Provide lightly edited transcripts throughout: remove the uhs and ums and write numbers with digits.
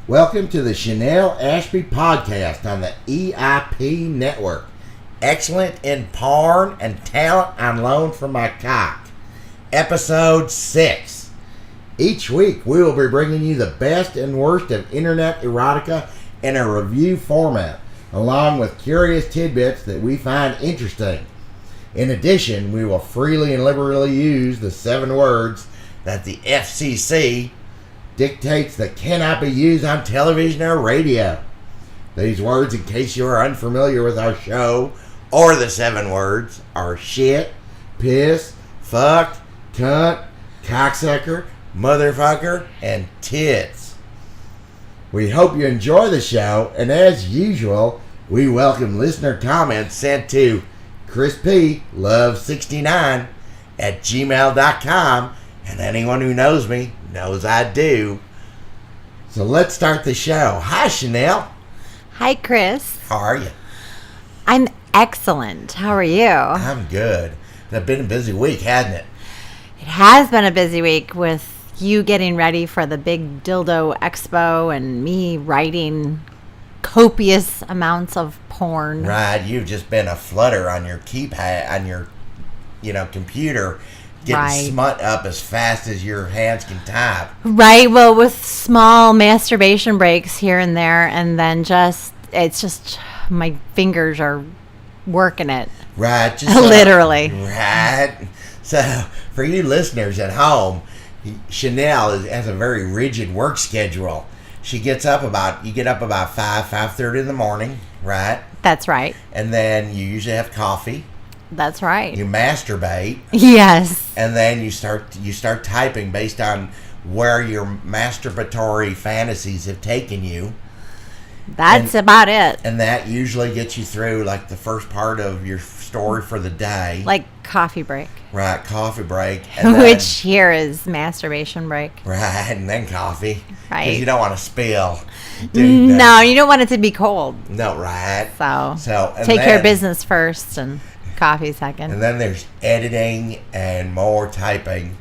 Welcome to the Chanel Ashby podcast on the EIP network. Excellent in porn and talent on loan from my cock. Episode 6. Each week we will be bringing you the best and worst of internet erotica in a review format, along with curious tidbits that we find interesting. In addition, we will freely and liberally use the 7 words that the FCC dictates that cannot be used on television or radio. These words, in case you are unfamiliar with our show, or the 7 words, are shit, piss, fuck, cunt, cocksucker, motherfucker, and tits. We hope you enjoy the show, and as usual, we welcome listener comments sent to chrisplove69@gmail.com, and anyone who knows me knows I do. So let's start the show. Hi, Chanel. Hi, Chris. How are you? I'm excellent. How are you? I'm good. It's been a busy week, hasn't it? It has been a busy week with you getting ready for the big dildo expo and me writing copious amounts of porn. Right. You've just been a flutter on your keypad, on your, computer, getting smut up as fast as your hands can type. Right. Well, with small masturbation breaks here and there, and then it's just my fingers are working it. Right. Just literally. Right. So, for you listeners at home, Chanel has a very rigid work schedule. You get up about 5:30 in the morning, right? That's right. And then you usually have coffee. That's right. You masturbate. Yes. And then you start typing based on where your masturbatory fantasies have taken you. That's about it. And that usually gets you through like the first part of your story for the day. Like coffee break. Right, coffee break. And which here is masturbation break. Right, and then coffee. Right. Because you don't want to spill. No, you don't want it to be cold. No, right. So take care of business first and coffee second. And then there's editing and more typing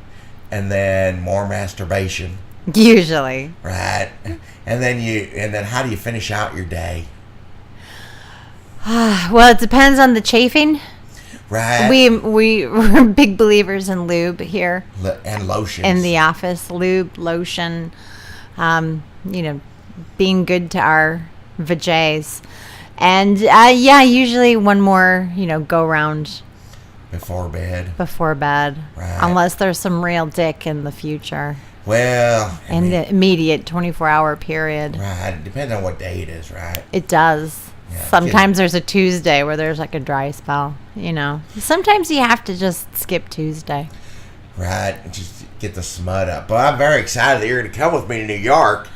and then more masturbation. Usually. Right. And then how do you finish out your day? Well, it depends on the chafing. Right. We're big believers in lube here. And lotions. In the office. Lube, lotion, being good to our vajays. And, usually one more, go round. Before bed. Right. Unless there's some real dick in the future. Well. In the immediate 24-hour period. Right. It depends on what day it is, right? It does. Yeah, sometimes there's a Tuesday where there's like a dry spell, Sometimes you have to just skip Tuesday. Right. Just get the smut up. But I'm very excited that you're going to come with me to New York.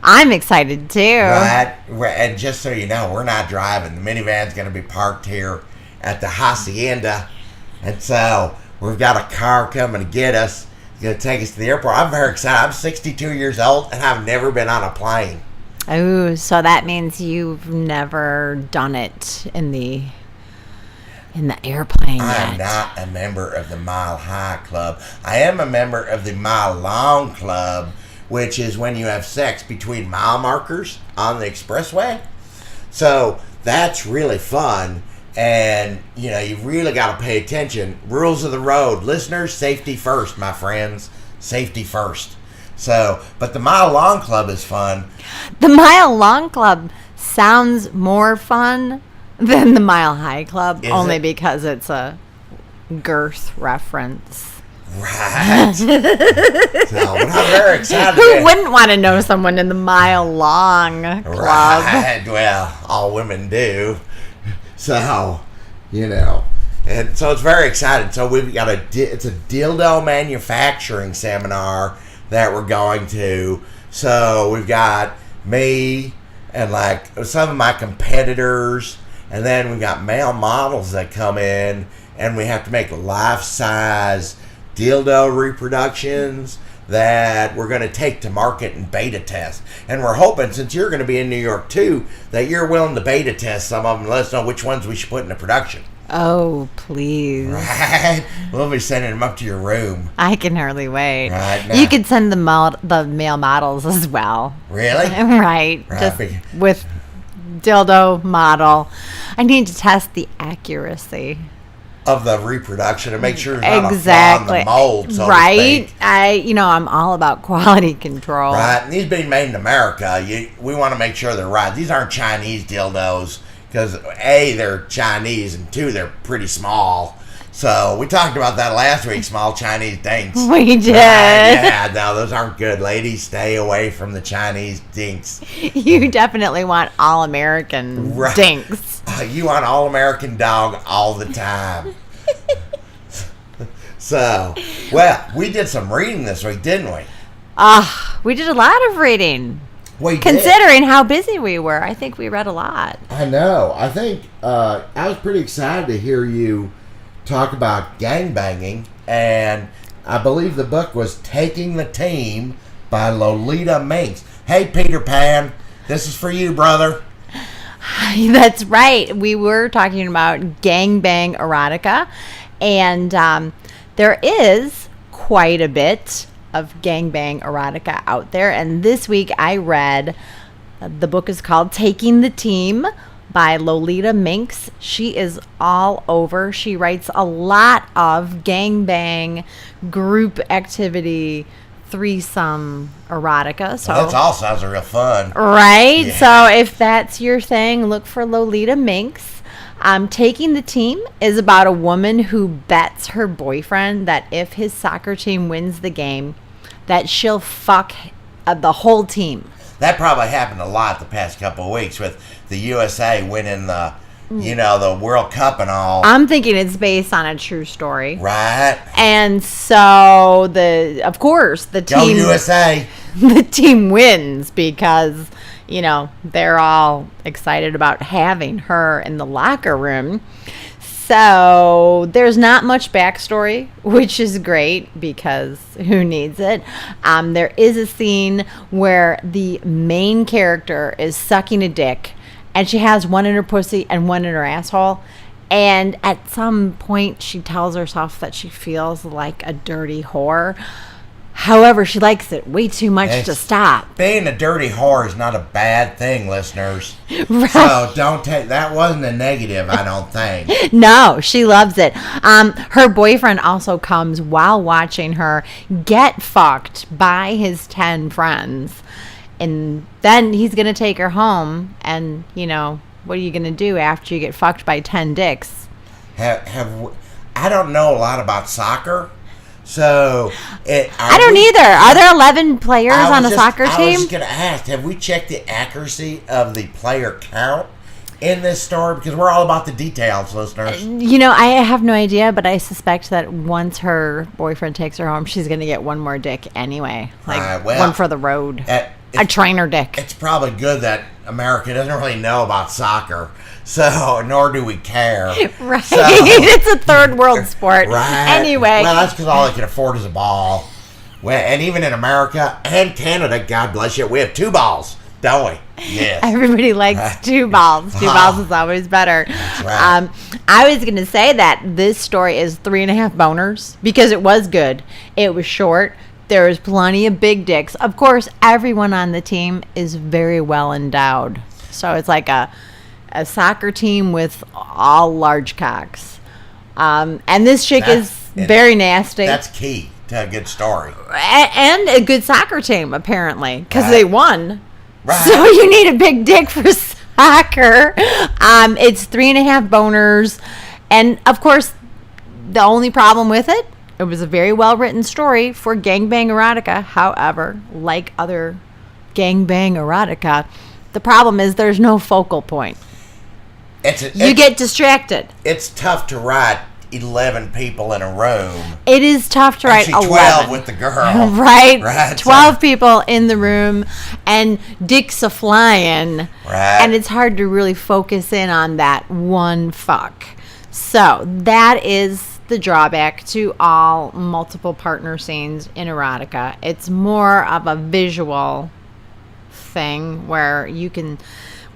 I'm excited too. Right. And just so you know, we're not driving. The minivan's going to be parked here at the Hacienda. And so we've got a car coming to get us. It's going to take us to the airport. I'm very excited. I'm 62 years old and I've never been on a plane. Oh, so that means you've never done it in the airplane yet. I'm not a member of the Mile High Club. I am a member of the Mile Long Club, which is when you have sex between mile markers on the expressway. So that's really fun. And, you really got to pay attention. Rules of the road. Listeners, safety first, my friends. Safety first. So, but the Mile Long Club is fun. The Mile Long Club sounds more fun than the Mile High Club, only because it's a girth reference. Right. So, but I'm very excited. Who wouldn't want to know someone in the Mile Long Club? Right. Well, all women do. So, and so it's very exciting. So we've got it's a dildo manufacturing seminar that we're going to. So we've got me and like some of my competitors, and then we've got male models that come in, and we have to make life-size dildo reproductions that we're going to take to market and beta test. And we're hoping, since you're going to be in New York too, that you're willing to beta test some of them and let us know which ones we should put into production. Oh, please. Right? We'll be sending them up to your room. I can hardly wait. Right now. You could send the male models as well. Really? Right. Just with dildo model. I need to test the accuracy of the reproduction to make sure there's not exactly a flaw in the mold, so right. to speak. I'm all about quality control. Right. And these being made in America, we want to make sure they're right. These aren't Chinese dildos because A, they're Chinese, and 2, they're pretty small. So we talked about that last week, small Chinese dinks. We did. Right? Yeah, no, those aren't good. Ladies, stay away from the Chinese dinks. You definitely want all American dinks. You want all American dog all the time. So, well, we did some reading this week, didn't we? We did a lot of reading. Considering how busy we were, I think we read a lot. I know. I think I was pretty excited to hear you talk about gangbanging, and I believe the book was Taking the Team by Lolita Minx. Hey, Peter Pan, this is for you, brother. That's right. We were talking about gangbang erotica, and there is quite a bit of gangbang erotica out there. And this week I read, the book is called Taking the Team by Lolita Minx. She is all over. She writes a lot of gangbang, group activity, threesome erotica. So that all sounds real fun. Right? Yeah. So if that's your thing, look for Lolita Minx. Taking the Team is about a woman who bets her boyfriend that if his soccer team wins the game, that she'll fuck the whole team. That probably happened a lot the past couple of weeks with the USA winning the World Cup and all. I'm thinking it's based on a true story. Right. And so of course the team, go USA. The team wins because they're all excited about having her in the locker room. So there's not much backstory, which is great because who needs it? There is a scene where the main character is sucking a dick, and she has one in her pussy and one in her asshole. And at some point, she tells herself that she feels like a dirty whore. However, she likes it way too much to stop. Being a dirty whore is not a bad thing, listeners. Right. So don't take that. Wasn't a negative, I don't think. No, she loves it. Her boyfriend also comes while watching her get fucked by his 10 friends. And then he's going to take her home. And, what are you going to do after you get fucked by 10 dicks? I don't know a lot about soccer. So, I don't either. Are there 11 players on a soccer team? I was just going to ask, have we checked the accuracy of the player count in this story? Because we're all about the details, listeners. I have no idea, but I suspect that once her boyfriend takes her home, she's going to get one more dick anyway. One for the road. A trainer dick. It's probably good that America doesn't really know about soccer, so nor do we care. Right. So, it's a third world sport. Right. Anyway. Well, that's because all they can afford is a ball. Well, and even in America and Canada, God bless you, we have 2 balls, don't we? Yes. Everybody likes 2 balls. 2 balls is always better. That's right. I was going to say that this story is 3.5 boners because it was good. It was short. There was plenty of big dicks. Of course, everyone on the team is very well endowed. So it's like a soccer team with all large cocks. And this chick is very nasty. That's key to a good story. And a good soccer team, apparently, because they won. Right. So you need a big dick for soccer. It's 3.5 boners. And, of course, the only problem with it, it was a very well-written story for gangbang erotica. However, like other gangbang erotica, the problem is there's no focal point. You get distracted. It's tough to write 11 people in a room. It is tough to write 11. 12 with the girl. Right. 12 people in the room and dicks a-flying. Right. And it's hard to really focus in on that one fuck. So that is the drawback to all multiple partner scenes in erotica. It's more of a visual thing where you can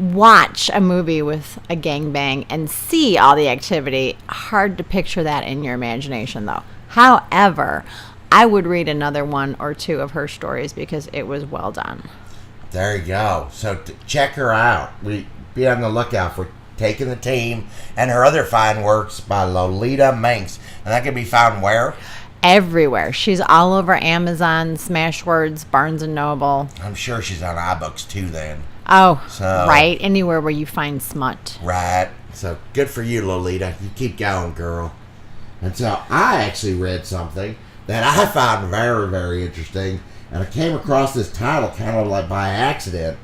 watch a movie with a gangbang and see all the activity. Hard to picture that in your imagination, though. However, I would read another one or two of her stories because it was well done. There you go. So check her out. We be on the lookout for Taking the Team and her other fine works by Lolita Manx. And that can be found where? Everywhere. She's all over Amazon, Smashwords, Barnes & Noble. I'm sure she's on iBooks too then. Oh, So, right. Anywhere where you find smut. Right. So good for you, Lolita. You keep going, girl. And so I actually read something that I found very, very interesting. And I came across this title kind of like by accident.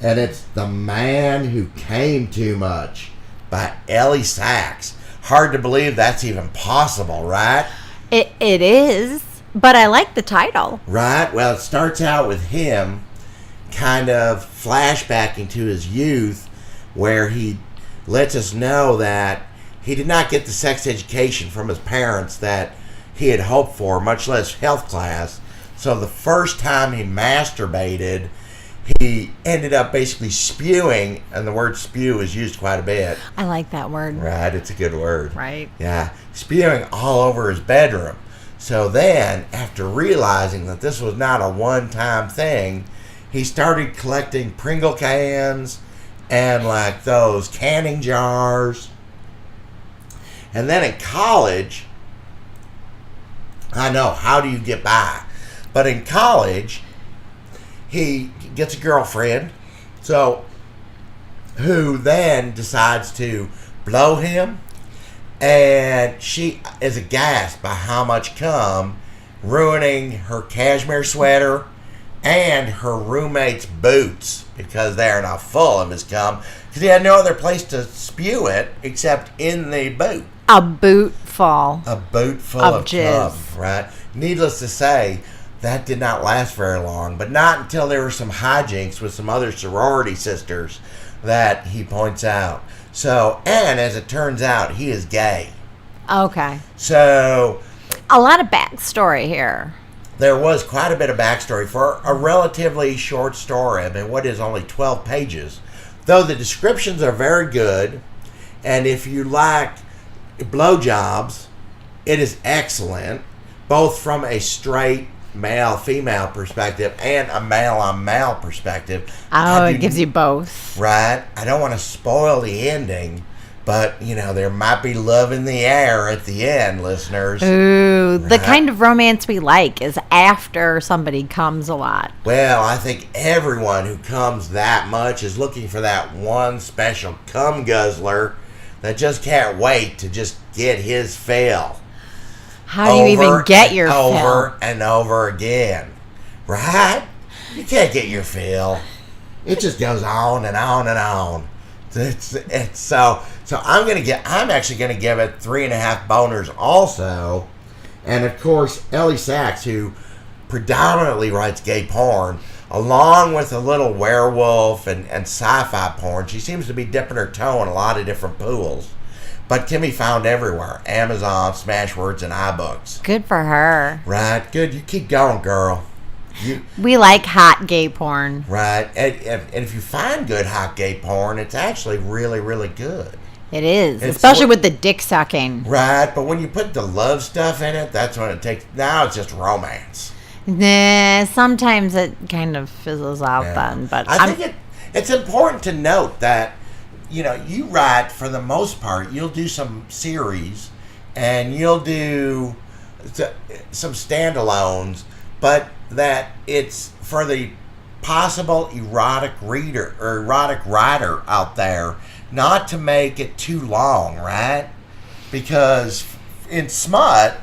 And it's The Man Who Came Too Much by Ellie Sachs. Hard to believe that's even possible, right? It is, but I like the title. Right? Well, it starts out with him kind of flashbacking to his youth, where he lets us know that he did not get the sex education from his parents that he had hoped for, much less health class. So the first time he masturbated, he ended up basically spewing, and the word spew is used quite a bit. I like that word. Right, it's a good word. Right. Yeah, spewing all over his bedroom. So then, after realizing that this was not a one-time thing, he started collecting Pringle cans and like those canning jars. And then in college, I know, how do you get by? But in college, he gets a girlfriend, who then decides to blow him, and she is aghast by how much cum, ruining her cashmere sweater and her roommate's boots because they are now full of his cum, because he had no other place to spew it except in the boot. A boot full. A boot full of of jizz. cum, right? Needless to say, that did not last very long, but not until there were some hijinks with some other sorority sisters that he points out. So, and as it turns out, he is gay. Okay. So, A lot of backstory here. there was quite a bit of backstory for a relatively short story. I mean, what is only 12 pages? Though the descriptions are very good, and if you like blowjobs, it is excellent, both from a straight male-female perspective and a male-on-male perspective. Oh, it gives you both. Right? I don't want to spoil the ending, but, there might be love in the air at the end, listeners. Ooh, the Right. kind of romance we like is after somebody comes a lot. Well, I think everyone who comes that much is looking for that one special cum guzzler that just can't wait to just get his fill. How do you even get your over fill? and over again, right? You can't get your fill. It just goes on and on and on. It's so I'm actually gonna give it 3.5 boners also, and of course Ellie Sachs, who predominantly writes gay porn, along with a little werewolf and sci-fi porn. She seems to be dipping her toe in a lot of different pools. But can be found everywhere. Amazon, Smashwords, and iBooks. Good for her. Right? Good. You keep going, girl. We like hot gay porn. Right? And if you find good hot gay porn, it's actually really, really good. It is. It's Especially with the dick sucking. Right? But when you put the love stuff in it, that's when it takes... Now it's just romance. Nah, sometimes it kind of fizzles out then. But I think it's important to note that, you write, for the most part, you'll do some series and you'll do some standalones, but that it's for the possible erotic reader or erotic writer out there not to make it too long, right? Because in smut,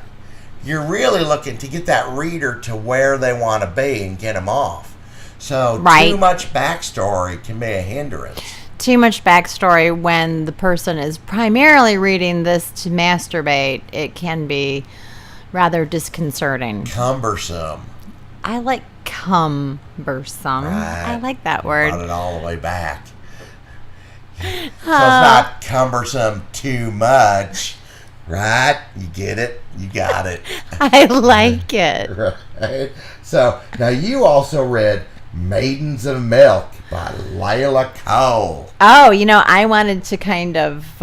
you're really looking to get that reader to where they want to be and get them off. So too much backstory can be a hindrance. Too much backstory when the person is primarily reading this to masturbate, it can be rather disconcerting. Cumbersome. I like cumbersome. Right. I like that word. Brought it all the way back. So it's not cumbersome too much, right? You get it? You got it. I like it. Right. So now you also read Maidens of Milk by Layla Cole. Oh, I wanted to kind of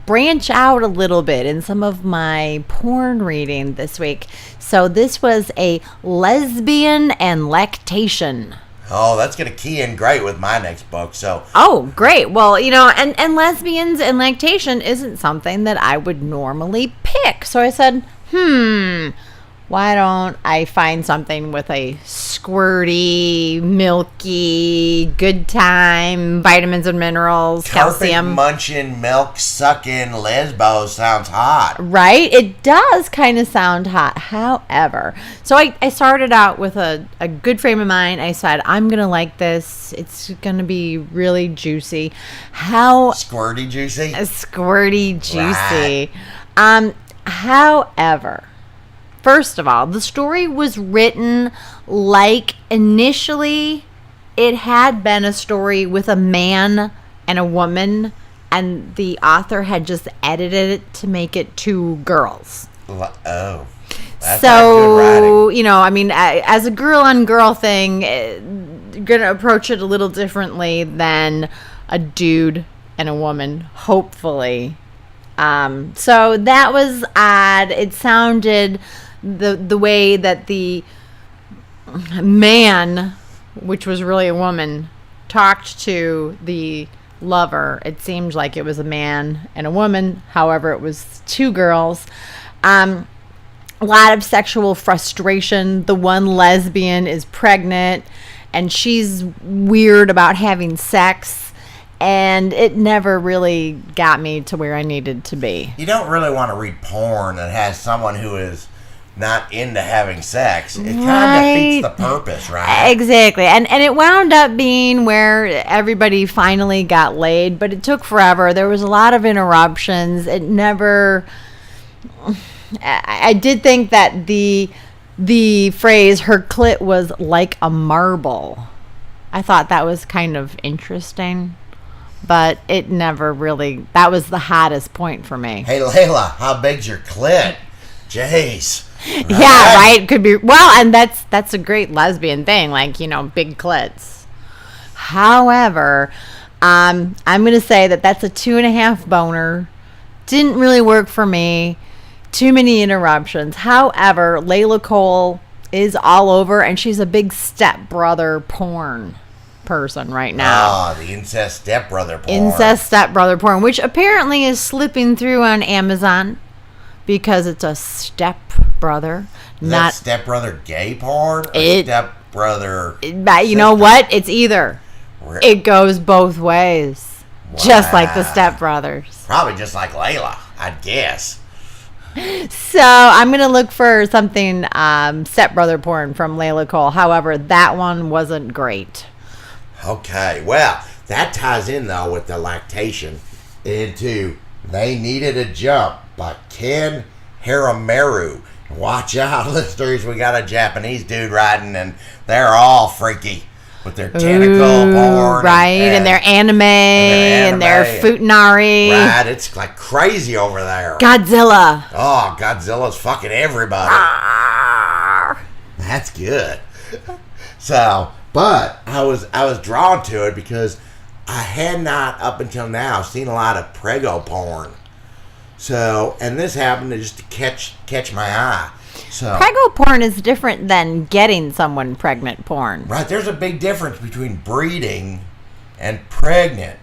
branch out a little bit in some of my porn reading this week. So this was a lesbian and lactation. Oh, that's going to key in great with my next book. So. Oh, great. Well, and lesbians and lactation isn't something that I would normally pick. So I said, why don't I find something with a squirty, milky, good time, vitamins and minerals, calcium. Carpet munching, milk sucking, lesbo sounds hot. Right? It does kind of sound hot. However, so I started out with a good frame of mind. I said, I'm going to like this. It's going to be really juicy. Squirty juicy? Squirty juicy. Right. However, first of all, the story was written like initially it had been a story with a man and a woman, and the author had just edited it to make it two girls. Oh. That's So, as a girl on girl thing, you're going to approach it a little differently than a dude and a woman, hopefully. So that was odd. It sounded the way that the man, which was really a woman, talked to the lover. It seemed like it was a man and a woman. However, it was two girls. A lot of sexual frustration. The one lesbian is pregnant and she's weird about having sex. And it never really got me to where I needed to be. You don't really want to read porn that has someone who is not into having sex. It kind of defeats the purpose, right? Exactly. And it wound up being where everybody finally got laid, but it took forever. There was a lot of interruptions. It never... I did think that the phrase, her clit was like a marble. I thought that was kind of interesting. But it never really... That was the hottest point for me. Hey, Layla, how big's your clit? Jeez. Right? Yeah, right? Could be... Well, and that's a great lesbian thing. Like, big clits. However, I'm going to say that's a 2.5 boner. Didn't really work for me. Too many interruptions. However, Layla Cole is all over, and she's a big stepbrother porn person right now. Oh, the incest stepbrother porn. Incest stepbrother porn, which apparently is slipping through on Amazon because it's a stepbrother. Is not that stepbrother gay porn or stepbrother... But you know what? It's either. It goes both ways. Wow. Just like the stepbrothers. Probably just like Layla, I'd guess. So I'm going to look for something stepbrother porn from Layla Cole. However, that one wasn't great. Okay, well, that ties in, though, with the lactation into They Needed a Jump by Ken Harameru. Watch out, listeners, we got a Japanese dude writing, and they're all freaky with their tentacle porn. Right, and their anime, and their futanari. Right, it's like crazy over there. Godzilla. Oh, Godzilla's fucking everybody. That's good. So... But I was drawn to it because I had not, up until now, seen a lot of prego porn. So, and this happened to just catch my eye. So prego porn is different than getting someone pregnant porn. Right, there's a big difference between breeding and pregnant.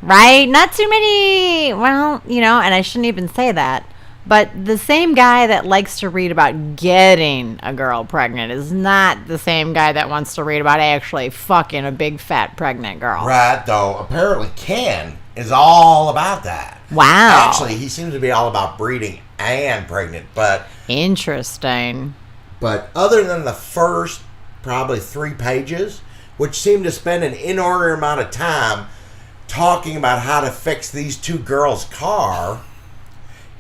Right, not too many, well, and I shouldn't even say that. But the same guy that likes to read about getting a girl pregnant is not the same guy that wants to read about actually fucking a big fat pregnant girl. Right, though apparently Ken is all about that. Wow. Actually, he seems to be all about breeding and pregnant, but... Interesting. But other than the first probably 3 pages, which seem to spend an inordinate amount of time talking about how to fix these two girls' car...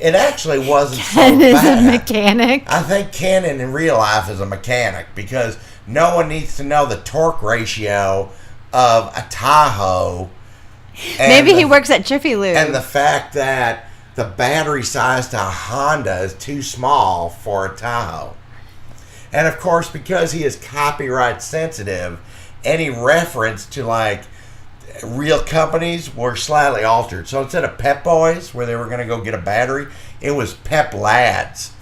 It actually wasn't so bad. Ken is a mechanic. I think Ken in real life is a mechanic because no one needs to know the torque ratio of a Tahoe. Maybe he works at Jiffy Lube. And the fact that the battery size to a Honda is too small for a Tahoe. And of course, because he is copyright sensitive, any reference to like real companies were slightly altered. So instead of Pep Boys, where they were going to go get a battery, it was Pep Lads.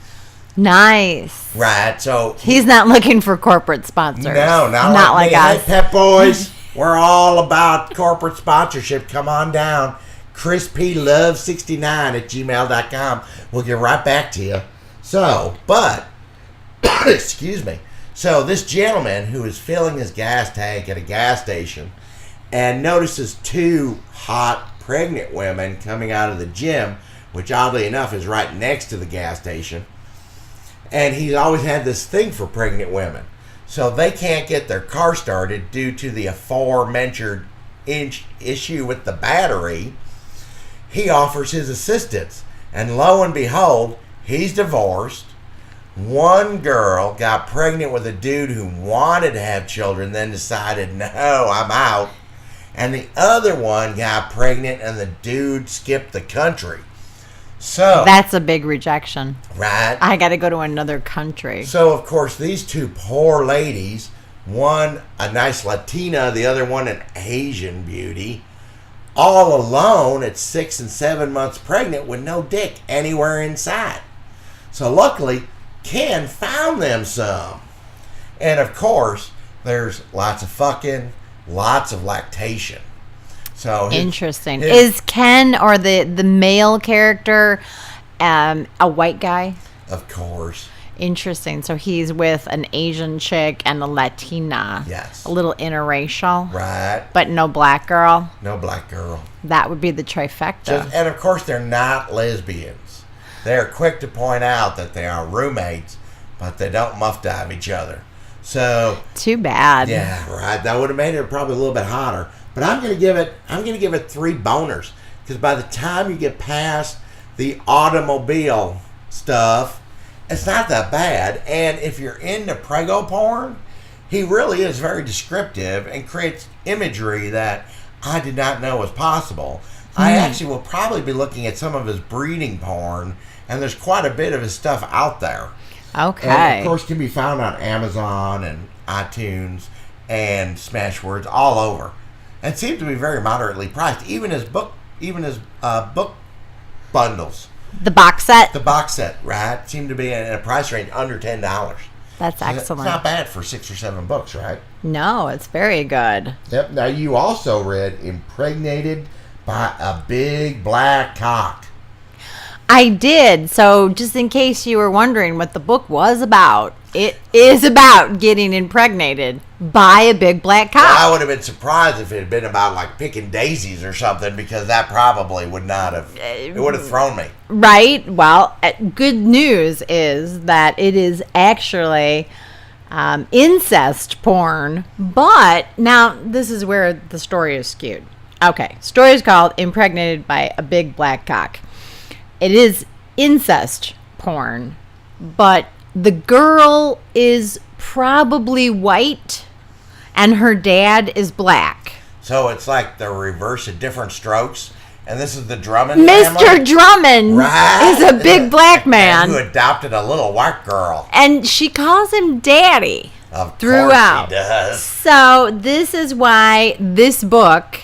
Nice. Right. So he's not looking for corporate sponsors. No, not like us. Hey, Pep Boys, we're all about corporate sponsorship. Come on down. ChrisPLove69@gmail.com. We'll get right back to you. So, but, excuse me. So this gentleman who is filling his gas tank at a gas station and notices two hot pregnant women coming out of the gym, which oddly enough is right next to the gas station. And he's always had this thing for pregnant women. So they can't get their car started due to the aforementioned issue with the battery. He offers his assistance. And lo and behold, he's divorced. One girl got pregnant with a dude who wanted to have children, then decided, no, I'm out. And the other one got pregnant and the dude skipped the country. So that's a big rejection. Right. I got to go to another country. So, of course, these two poor ladies, one a nice Latina, the other one an Asian beauty, all alone at 6 and 7 months pregnant with no dick anywhere inside. So, luckily, Ken found them some. And, of course, there's lots of fucking, lots of lactation. So interesting. Is Ken or the male character a white guy? Of course. Interesting. So he's with an Asian chick and a Latina. Yes. A little interracial. Right. But no black girl. No black girl. That would be the trifecta. And of course they're not lesbians. They're quick to point out that they are roommates, but they don't muff dive each other. So too bad. Yeah, right. That would have made it probably a little bit hotter. But I'm going to give it 3 boners, because by the time you get past the automobile stuff, it's not that bad. And if you're into prego porn, he really is very descriptive and creates imagery that I did not know was possible. I actually will probably be looking at some of his breeding porn, and there's quite a bit of his stuff out there. Okay. And of course can be found on Amazon and iTunes and Smashwords all over. And seems to be very moderately priced. Even his book bundles. The box set? The box set, right? Seem to be in a price range under $10. That's excellent. It's not bad for 6 or 7 books, right? No, it's very good. Yep. Now, you also read Impregnated by a Big Black Cock. I did. So just in case you were wondering what the book was about, it is about getting impregnated by a big black cock. Well, I would have been surprised if it had been about like picking daisies or something, because that probably would not have, it would have thrown me. Right. Well, good news is that it is actually incest porn. But now this is where the story is skewed. Okay. Story is called Impregnated by a Big Black Cock. It is incest porn, but the girl is probably white and her dad is black. So it's like the reverse of Different Strokes. And this is the Drummond Mr. family? Drummond Right. is a big black man. Who adopted a little white girl. And she calls him daddy Course throughout. she does. So this is why this book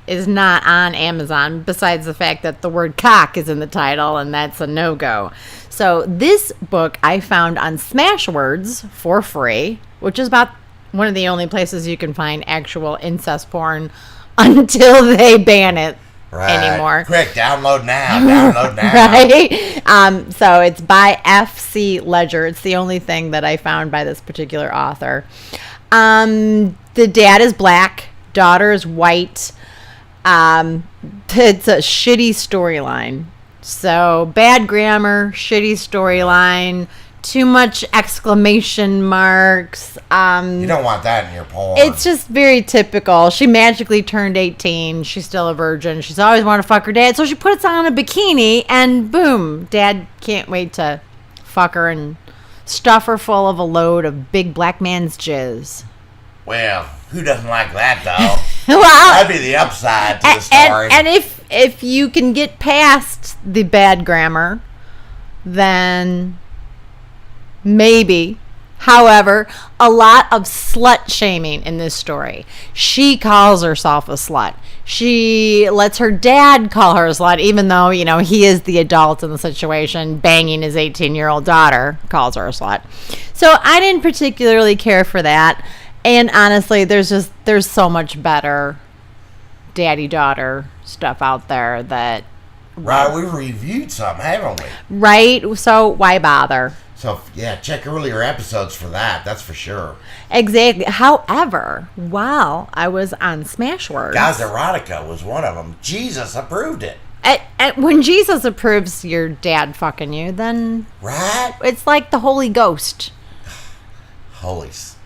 is not on Amazon, besides the fact that the word cock is in the title, and that's a no-go. So this book I found on Smashwords for free, which is about one of the only places you can find actual incest porn until they ban it anymore. Quick, download now. Download now. Right? So it's by F.C. Ledger. It's the only thing that I found by this particular author. The dad is black, daughter is white. It's a shitty storyline. So bad grammar, shitty storyline, too much exclamation marks. You don't want that in your porn. It's just very typical. She magically turned 18. She's still a virgin. She's always wanted to fuck her dad. So she puts on a bikini and boom, dad can't wait to fuck her and stuff her full of a load of big black man's jizz. Well, who doesn't like that, though? Well, that'd be the upside to the story. And if you can get past the bad grammar, then maybe However, a lot of slut shaming in this story. She calls herself a slut. She lets her dad call her a slut, even though, he is the adult in the situation, banging his 18-year-old daughter, calls her a slut. So I didn't particularly care for that. And honestly, there's so much better daddy-daughter stuff out there that... Right, we reviewed some, haven't we? Right, so why bother? So, yeah, check earlier episodes for that. That's for sure. Exactly. However, while I was on Smashwords... Guys Erotica was one of them. Jesus approved it. When Jesus approves your dad fucking you, then... Right? It's like the Holy Ghost. Holy... Sorry,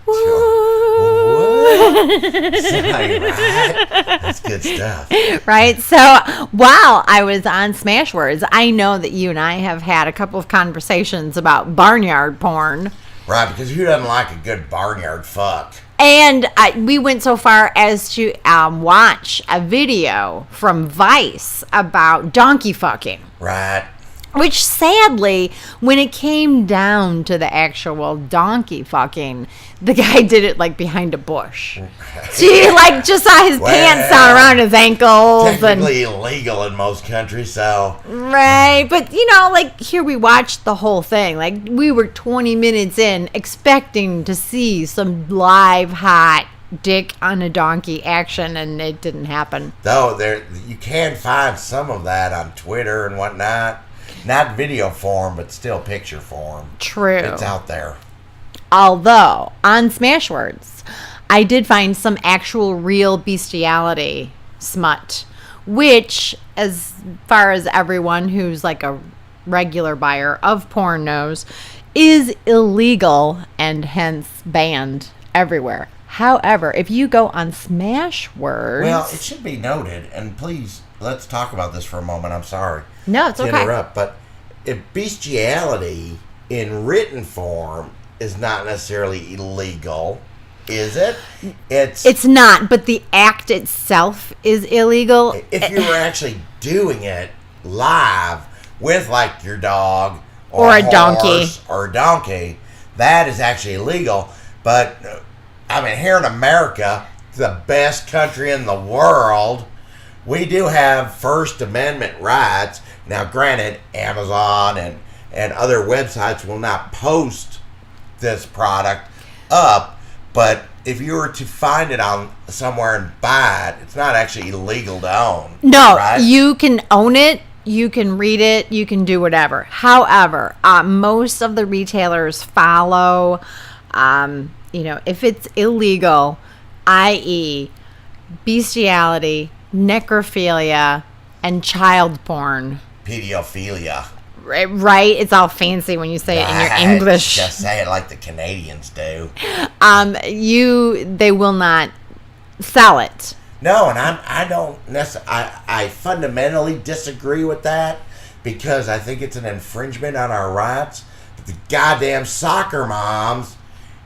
right? That's good stuff. Right? So while I was on Smashwords, I know that you and I have had a couple of conversations about barnyard porn. Right, because who doesn't like a good barnyard fuck? And we went so far as to watch a video from Vice about donkey fucking. Right. Which, sadly, when it came down to the actual donkey fucking, the guy did it, behind a bush. She, just saw his pants down around his ankles. Technically illegal in most countries, so... Right, but, here we watched the whole thing. We were 20 minutes in, expecting to see some live, hot dick on a donkey action, and it didn't happen. Though, you can find some of that on Twitter and whatnot. Not video form, but still picture form. True. It's out there. Although, on Smashwords, I did find some actual real bestiality smut, which, as far as everyone who's a regular buyer of porn knows, is illegal and hence banned everywhere. However, if you go on Smashwords... Well, it should be noted, and please, let's talk about this for a moment. I'm sorry. No, it's okay. To interrupt, but if bestiality in written form is not necessarily illegal, is it? It's not, but the act itself is illegal. If you were actually doing it live with your dog or a donkey or a donkey, that is actually illegal. But here in America, the best country in the world, we do have First Amendment rights. Now, granted, Amazon and other websites will not post this product up, but if you were to find it on somewhere and buy it, it's not actually illegal to own. No, right? You can own it, you can read it, you can do whatever. However, most of the retailers follow, if it's illegal, i.e., bestiality, necrophilia, and child porn. Pedophilia. Right? It's all fancy when you say it in your English. Just say it like the Canadians do. They will not sell it. No, and I don't necessarily... I fundamentally disagree with that because I think it's an infringement on our rights. But the goddamn soccer moms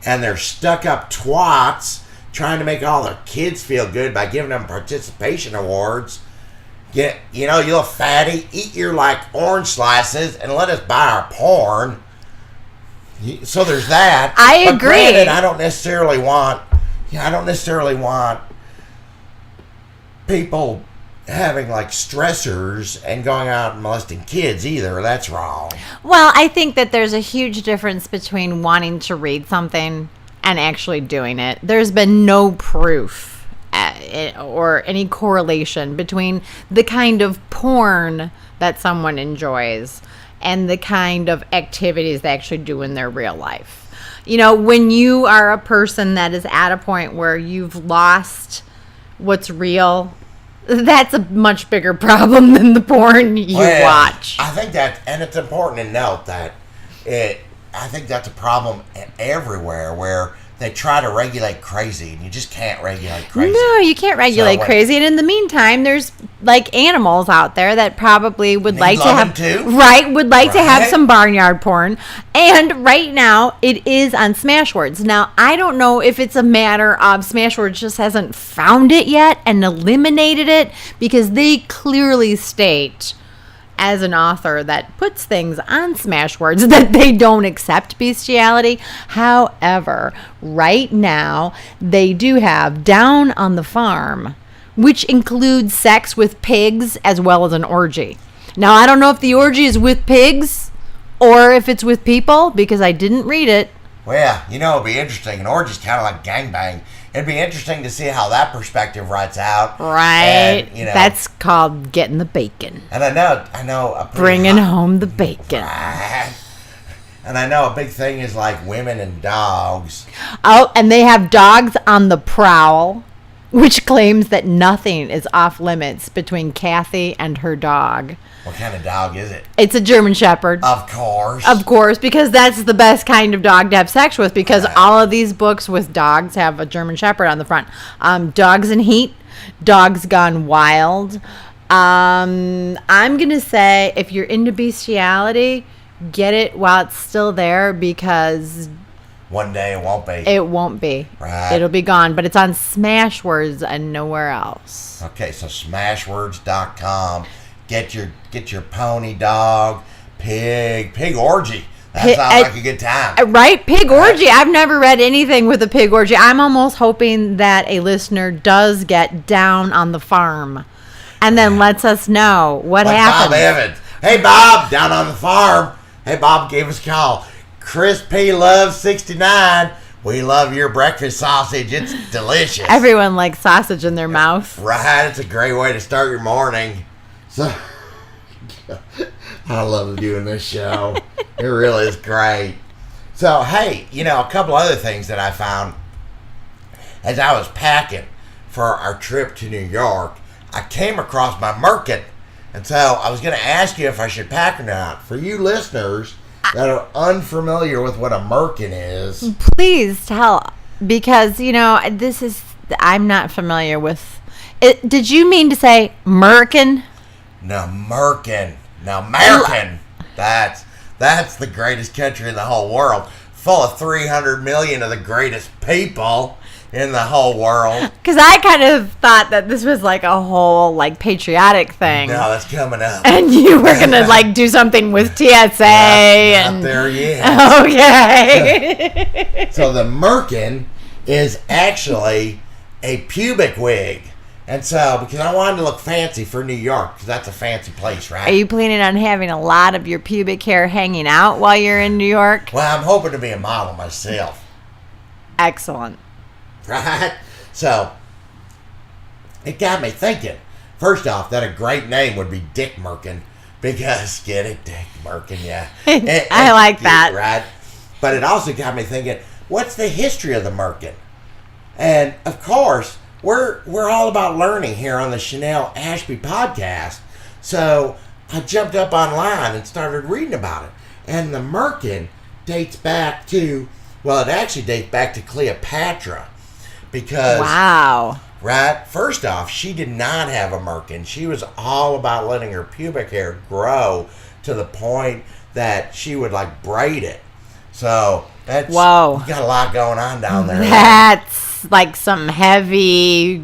and their stuck-up twats trying to make all their kids feel good by giving them participation awards. You little fatty, eat your orange slices and let us buy our porn. So there's that. I agree. But granted, I don't necessarily want people having stressors and going out and molesting kids either. That's wrong. Well, I think that there's a huge difference between wanting to read something and actually doing it. There's been no proof or any correlation between the kind of porn that someone enjoys and the kind of activities they actually do in their real life. When you are a person that is at a point where you've lost what's real, that's a much bigger problem than the porn you watch. I think and it's important to note that I think that's a problem everywhere where they try to regulate crazy, and you just can't regulate crazy. No, you can't regulate crazy. And in the meantime, there's animals out there that probably would like to have to have some barnyard porn. And right now, it is on Smashwords. Now, I don't know if it's a matter of Smashwords just hasn't found it yet and eliminated it, because they clearly state as an author that puts things on Smashwords that they don't accept bestiality. However, right now they do have Down on the Farm, which includes sex with pigs as well as an orgy. Now, I don't know if the orgy is with pigs or if it's with people because I didn't read it. Well, it'd be interesting. An orgy's kind of like gangbang. It'd be interesting to see how that perspective writes out. Right. And, that's called getting the bacon. And I know. Bringing home the bacon. Right. And I know a big thing is like women and dogs. Oh, and they have Dogs on the Prowl, which claims that nothing is off limits between Kathy and her dog. What kind of dog is it? It's a German Shepherd. Of course. Of course, because that's the best kind of dog to have sex with, because all of these books with dogs have a German Shepherd on the front. Dogs in Heat, Dogs Gone Wild. I'm going to say if you're into bestiality, get it while it's still there, because one day it won't be. It won't be. Right. It'll be gone, but it's on Smashwords and nowhere else. Okay, so smashwords.com. Get your pony, dog, pig orgy. That sounds like a good time. Right? Pig orgy. I've never read anything with a pig orgy. I'm almost hoping that a listener does get Down on the Farm and then lets us know what happened. Bob Evans. Hey, Bob, Down on the Farm. Hey, Bob gave us a call. Chris P. loves 69. We love your breakfast sausage. It's delicious. Everyone likes sausage in their mouth. Right. It's a great way to start your morning. So, I love doing this show. It really is great. So, hey, a couple other things that I found as I was packing for our trip to New York. I came across my merkin. And so I was going to ask you if I should pack or not. For you listeners that are unfamiliar with what a merkin is. Please tell, because, I'm not familiar with it. Did you mean to say merkin? No, merkin. Now, American. That's the greatest country in the whole world. Full of 300 million of the greatest people in the whole world. Because I kind of thought that this was like a whole patriotic thing. No, that's coming up. And you were going to do something with TSA. Not there yet. Okay. So the merkin is actually a pubic wig. And so, because I wanted to look fancy for New York, because that's a fancy place, right? Are you planning on having a lot of your pubic hair hanging out while you're in New York? Well, I'm hoping to be a model myself. Excellent. Right? So, it got me thinking. First off, that a great name would be Dick Merkin, because, get it, Dick Merkin, yeah. I like that. Right? But it also got me thinking, what's the history of the merkin? And, of course, we're all about learning here on the Chanel Ashby podcast. So I jumped up online and started reading about it. And the merkin dates back to, it actually dates back to Cleopatra. Because, wow. Right? First off, she did not have a merkin. She was all about letting her pubic hair grow to the point that she would braid it. So that's, whoa. You got a lot going on down there. That's like some heavy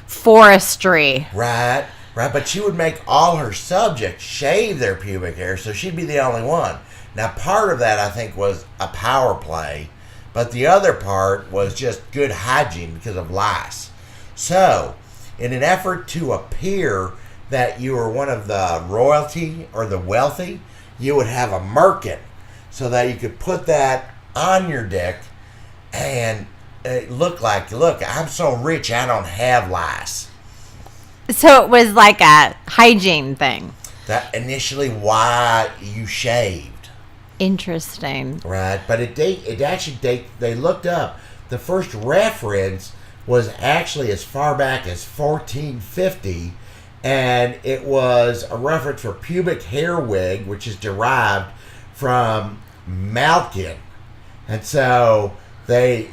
forestry. Right. But she would make all her subjects shave their pubic hair, so she'd be the only one. Now, part of that, I think, was a power play, but the other part was just good hygiene because of lice. So, in an effort to appear that you were one of the royalty or the wealthy, you would have a merkin so that you could put that on your dick and look, I'm so rich I don't have lice. So it was like a hygiene thing. That initially why you shaved. Interesting. Right, but they looked up. The first reference was actually as far back as 1450, and it was a reference for pubic hair wig, which is derived from Malkin. And so they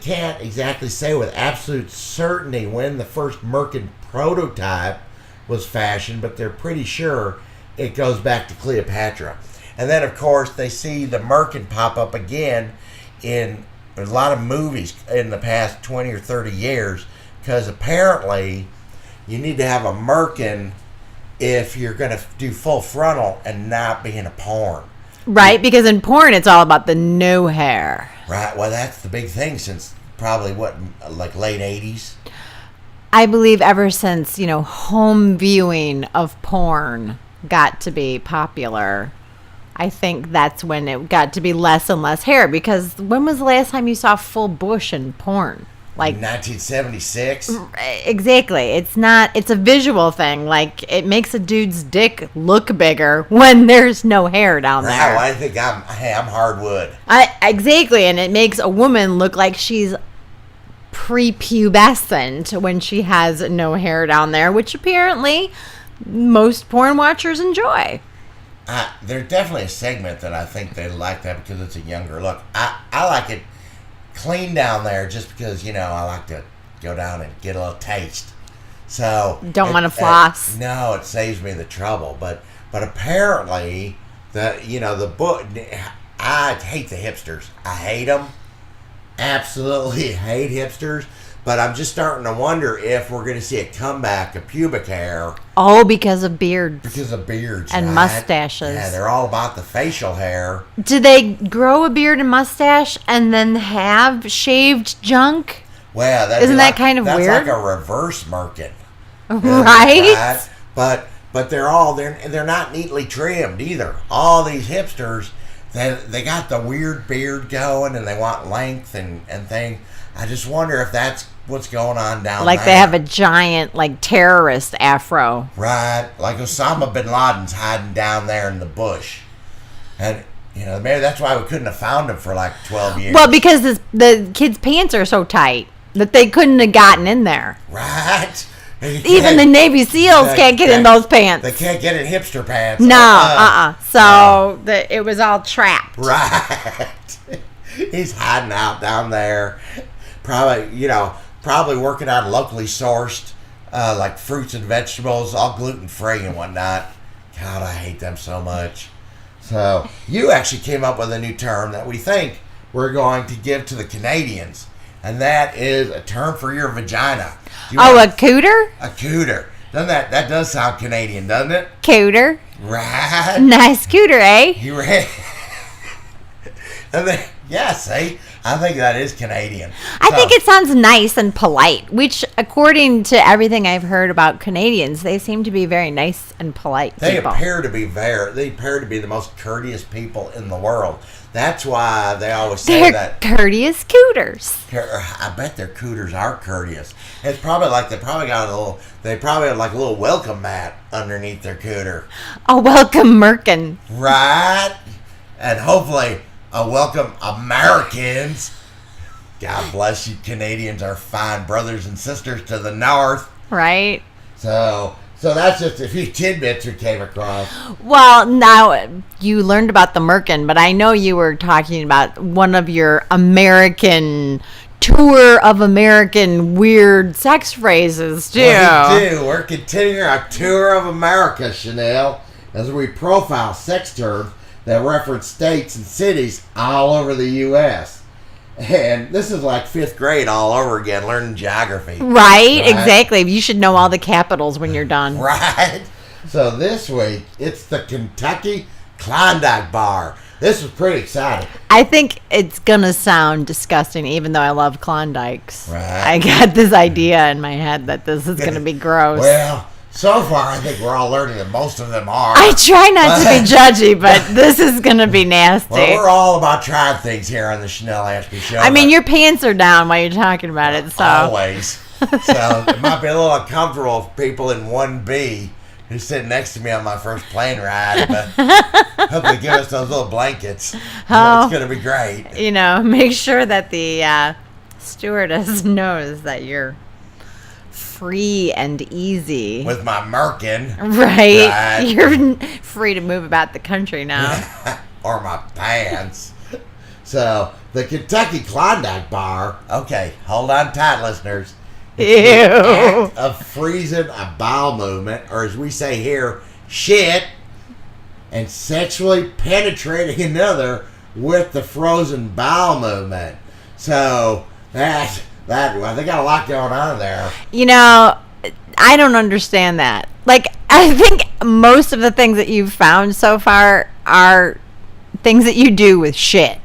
can't exactly say with absolute certainty when the first merkin prototype was fashioned, but they're pretty sure it goes back to Cleopatra. And then, of course, they see the merkin pop up again in a lot of movies in the past 20 or 30 years, because apparently you need to have a merkin if you're going to do full frontal and not be in a porn. Right, because in porn it's all about the no hair. Right, well, that's the big thing since probably, like late 80s? I believe ever since, home viewing of porn got to be popular, I think that's when it got to be less and less hair. Because when was the last time you saw full bush in porn? Like 1976? Exactly. It's a visual thing. Like, it makes a dude's dick look bigger when there's no hair down there. Wow, I think I'm hardwood. Exactly, and it makes a woman look like she's prepubescent when she has no hair down there, which apparently most porn watchers enjoy. There's definitely a segment that I think they like that because it's a younger look. I like it clean down there just because, I like to go down and get a little taste. So don't want to floss. No, it saves me the trouble. But apparently the book. I hate the hipsters. I hate them. Absolutely hate hipsters. But I'm just starting to wonder if we're going to see a comeback of pubic hair. Oh, because of beards. Because of beards. And right? mustaches. Yeah, they're all about the facial hair. Do they grow a beard and mustache and then have shaved junk? Well, isn't that kind of weird? That's like a reverse merkin. Right? But they're not neatly trimmed either. All these hipsters, they got the weird beard going and they want length and things. I just wonder if that's what's going on down there. Like they have a giant, terrorist afro. Right. Like Osama bin Laden's hiding down there in the bush. And, maybe that's why we couldn't have found him for 12 years. Well, because the kids' pants are so tight that they couldn't have gotten in there. Right. Even the Navy SEALs can't get in those pants. They can't get in hipster pants. No, So it was all trapped. Right. He's hiding out down there. Probably working on locally sourced, like fruits and vegetables, all gluten-free and whatnot. God, I hate them so much. So, you actually came up with a new term that we think we're going to give to the Canadians, and that is a term for your vagina. A cooter? A cooter. Doesn't that does sound Canadian, doesn't it? Cooter. Right. Nice cooter, eh? You ready? And then, yeah, see? I think that is Canadian. I think it sounds nice and polite, which, according to everything I've heard about Canadians, they seem to be very nice and polite people. They appear to be the most courteous people in the world. That's why they always say they're courteous cooters. I bet their cooters are courteous. It's probably like they probably have like a little welcome mat underneath their cooter. A welcome merkin. Right? And hopefully a welcome Americans. God bless you, Canadians, our fine brothers and sisters to the north. Right. So that's just a few tidbits we came across. Well, now you learned about the merkin, but I know you were talking about one of your American tour of American weird sex phrases, too. Well, we do. We're continuing our tour of America, Chanel, as we profile sex terms that reference states and cities all over the U.S. And this is like 5th grade all over again, learning geography. Right? Exactly. You should know all the capitals when you're done. Right. So this week, it's the Kentucky Klondike Bar. This was pretty exciting. I think it's going to sound disgusting, even though I love Klondikes. Right. I got this idea in my head that this is going to be gross. Well, so far, I think we're all learning that most of them are. I try not to be judgy, but this is going to be nasty. Well, we're all about trying things here on the Chanel Ashby Show. I mean, your pants are down while you're talking about it, so. Always. So it might be a little uncomfortable for people in 1B who's sitting next to me on my first plane ride, but hope they give us those little blankets. Oh, it's going to be great. Make sure that the stewardess knows that you're free and easy. With my merkin. Right. You're free to move about the country now. Or my pants. So, the Kentucky Klondike Bar. Okay, hold on tight, listeners. Ew. The act of freezing a bowel movement, or as we say here, shit, and sexually penetrating another with the frozen bowel movement. So, they got a lot going on there. I don't understand that. Like, I think most of the things that you've found so far are things that you do with shit.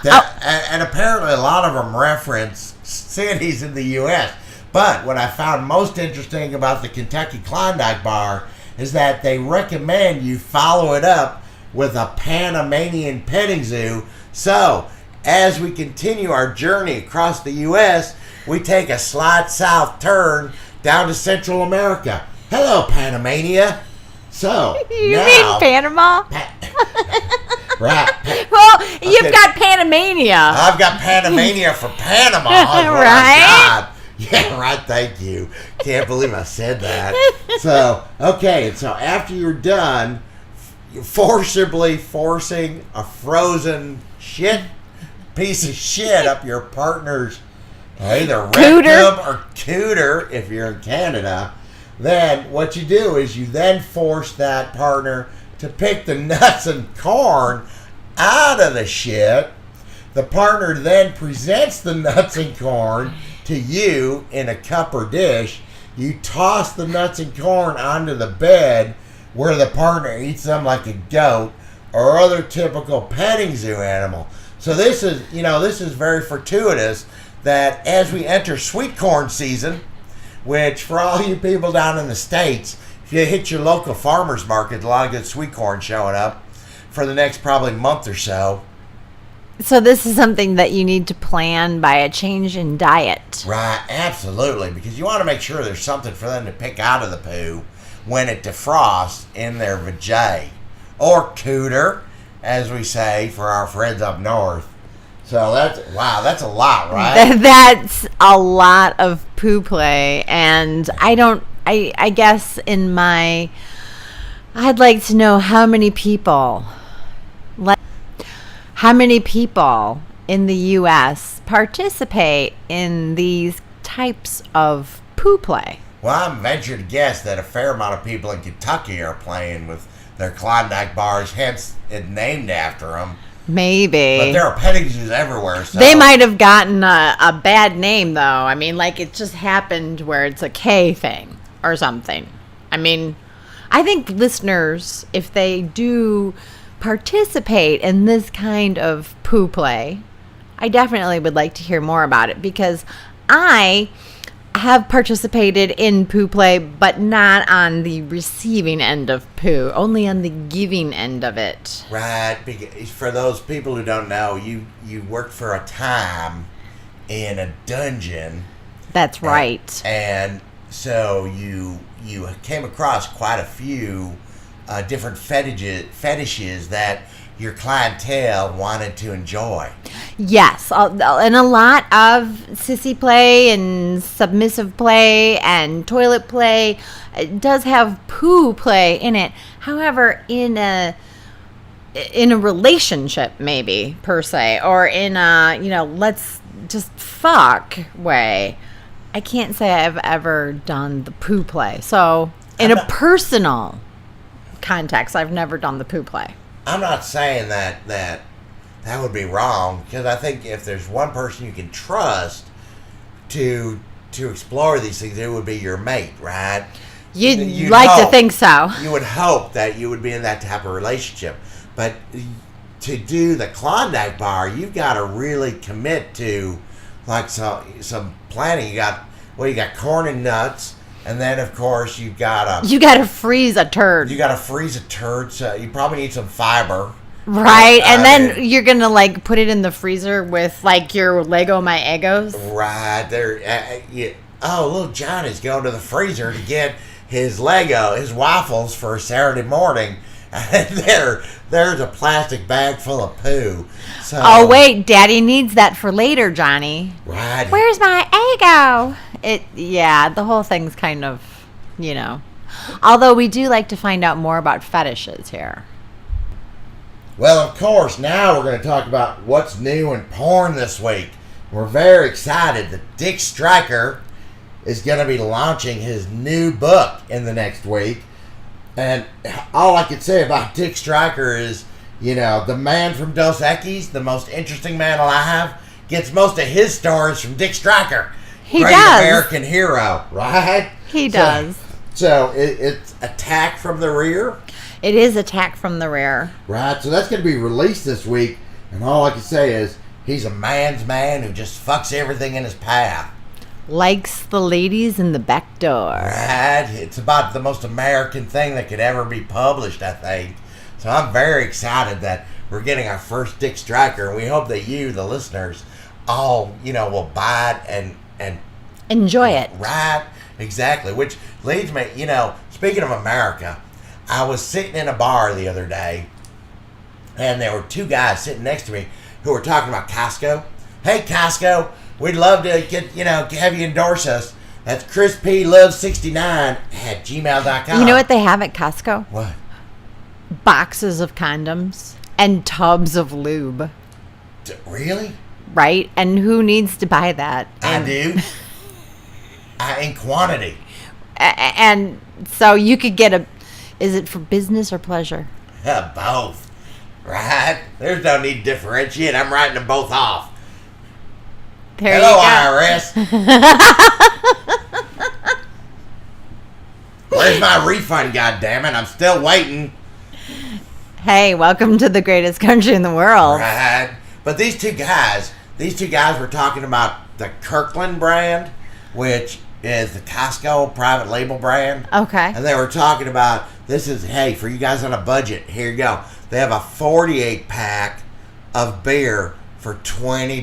And apparently a lot of them reference cities in the U.S. But what I found most interesting about the Kentucky Klondike Bar is that they recommend you follow it up with a Panamanian petting zoo. So, as we continue our journey across the U.S., we take a slight south turn down to Central America. Hello, Panamania. So, you mean Panama? Right. Well, you've got Panamania. I've got Panamania for Panama. Right? Yeah, right. Thank you. Can't believe I said that. So, okay. So after you're done, you're forcibly forcing a frozen piece of shit up your partner's either rectum or cooter if you're in Canada. Then what you do is you then force that partner to pick the nuts and corn out of the shit. The partner then presents the nuts and corn to you in a cup or dish. You toss the nuts and corn onto the bed where the partner eats them like a goat or other typical petting zoo animal. So this is very fortuitous that as we enter sweet corn season, which for all you people down in the States, if you hit your local farmer's market, a lot of good sweet corn showing up for the next probably month or so. So this is something that you need to plan by a change in diet. Right, absolutely, because you want to make sure there's something for them to pick out of the poo when it defrosts in their vajay, or cooter, as we say for our friends up north. So that's a lot, right? That's a lot of poo play, and I guess I'd like to know how many people in the U.S. participate in these types of poo play. Well, I'm ventured to guess that a fair amount of people in Kentucky are playing with their Klondike bars, hence it named after them. Maybe. But there are petting zoos everywhere. So. They might have gotten a bad name, though. I mean, like it just happened where it's a K thing or something. I mean, I think listeners, if they do participate in this kind of poo play, I definitely would like to hear more about it, because I have participated in poo play, but not on the receiving end of poo, only on the giving end of it. Right. For those people who don't know, you worked for a time in a dungeon. That's right. And so you came across quite a few different fetishes that your clientele wanted to enjoy. Yes, and a lot of sissy play and submissive play and toilet play. It does have poo play in it. However, in a relationship, maybe per se, or in a let's just fuck way, I can't say I've ever done the poo play. So in a personal context, I've never done the poo play. I'm not saying that would be wrong, because I think if there's one person you can trust to explore these things, it would be your mate, right? You'd like to think so. You would hope that you would be in that type of relationship. But to do the Klondike bar, you've got to really commit to like some planning. You got corn and nuts. And then, of course, you got to freeze a turd. So you probably need some fiber. Right. And then you're going to, put it in the freezer with, your Lego My Eggos. Right. Little Johnny's going to the freezer to get his waffles for Saturday morning. And there's a plastic bag full of poo. So, oh, wait. Daddy needs that for later, Johnny. Right. Where's my Eggo? The whole thing's kind of, Although we do like to find out more about fetishes here. Well, of course, now we're going to talk about what's new in porn this week. We're very excited that Dick Stryker is going to be launching his new book in the next week. And all I can say about Dick Stryker is, the man from Dos Equis, the most interesting man alive, gets most of his stories from Dick Stryker. He Great does. American hero, right? He does. So it's Attack from the Rear? It is Attack from the Rear. Right, so that's going to be released this week. And all I can say is, he's a man's man who just fucks everything in his path. Likes the ladies in the back door. Right. It's about the most American thing that could ever be published, I think. So I'm very excited that we're getting our first Dick Striker. And we hope that you, the listeners, all, will buy it and enjoy it. Right. Exactly. Which leads me, speaking of America, I was sitting in a bar the other day, and there were two guys sitting next to me who were talking about Costco. Hey, Costco, we'd love to have you endorse us. That's Chris P. Love69 at gmail.com. You know what they have at Costco? What? Boxes of condoms and tubs of lube. Really? Right? And who needs to buy that? I do. In quantity. And so you could get is it for business or pleasure? Both. Right? There's no need to differentiate. I'm writing them both off. There Hello, you go. IRS. Where's my refund, goddammit? I'm still waiting. Hey, welcome to the greatest country in the world. Right. But these two guys were talking about the Kirkland brand, which is the Costco private label brand. Okay. And they were talking about, hey, for you guys on a budget, here you go. They have a 48-pack of beer for $20.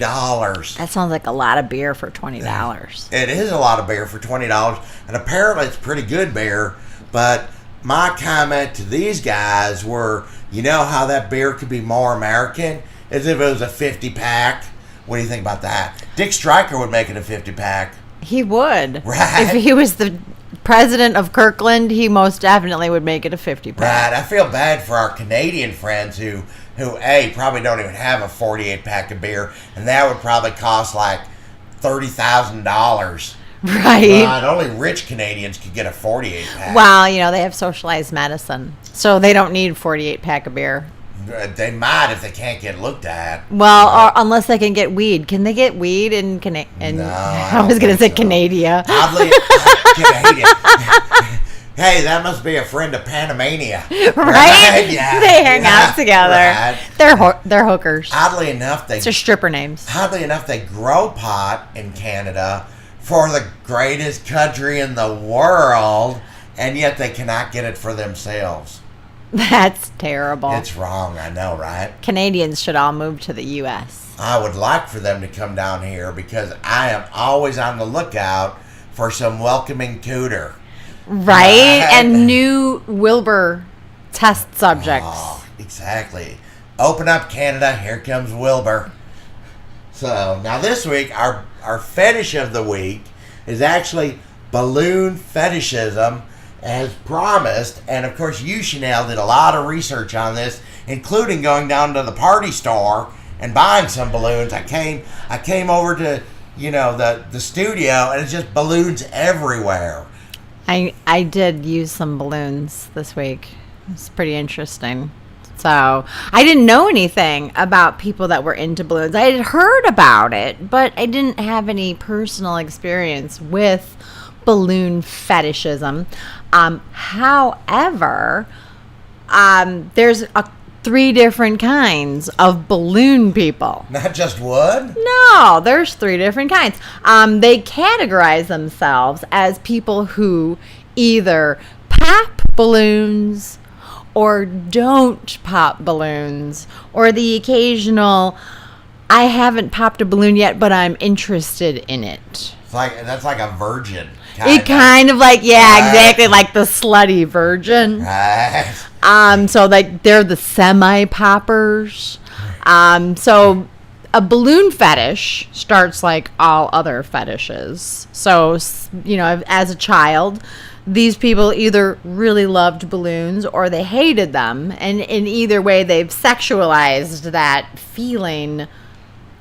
That sounds like a lot of beer for $20. It is a lot of beer for $20, and apparently it's pretty good beer. But my comment to these guys were, how that beer could be more American? As if it was a 50-pack. What do you think about that? Dick Striker would make it a 50-pack. He would. Right. If he was the president of Kirkland, he most definitely would make it a 50-pack. Right. I feel bad for our Canadian friends who probably don't even have a 48-pack of beer, and that would probably cost like $30,000. Right. Only rich Canadians could get a 48-pack. Well, they have socialized medicine, so they don't need a 48-pack of beer. They might if they can't get looked at. Well, or unless they can get weed. Can they get weed in Canada? No, I was going to say so. Canada. Oddly, Canadian. Hey, that must be a friend of Panamania. Right? Yeah. They hang out together. Right. They're hookers. Oddly enough, It's their stripper names. Oddly enough, they grow pot in Canada for the greatest country in the world, and yet they cannot get it for themselves. That's terrible. It's wrong, I know, right? Canadians should all move to the U.S. I would like for them to come down here because I am always on the lookout for some welcoming cooter. Right? And new Wilbur test subjects. Oh, exactly. Open up, Canada. Here comes Wilbur. So, now this week, our fetish of the week is actually balloon fetishism, as promised. And, of course, you, Chanel, did a lot of research on this, including going down to the party store and buying some balloons. I came over to, the studio, and it's just balloons everywhere. I did use some balloons this week. It's pretty interesting. So I didn't know anything about people that were into balloons. I had heard about it, but I didn't have any personal experience with balloon fetishism. However, there's 3 different kinds of balloon people. Not just one? No, there's 3 different kinds. They categorize themselves as people who either pop balloons or don't pop balloons, or the occasional, I haven't popped a balloon yet, but I'm interested in it. That's like a virgin. Kind of like, exactly, like the slutty virgin. Right. So they're the semi-poppers. So a balloon fetish starts like all other fetishes. So, as a child, these people either really loved balloons or they hated them. And in either way, they've sexualized that feeling.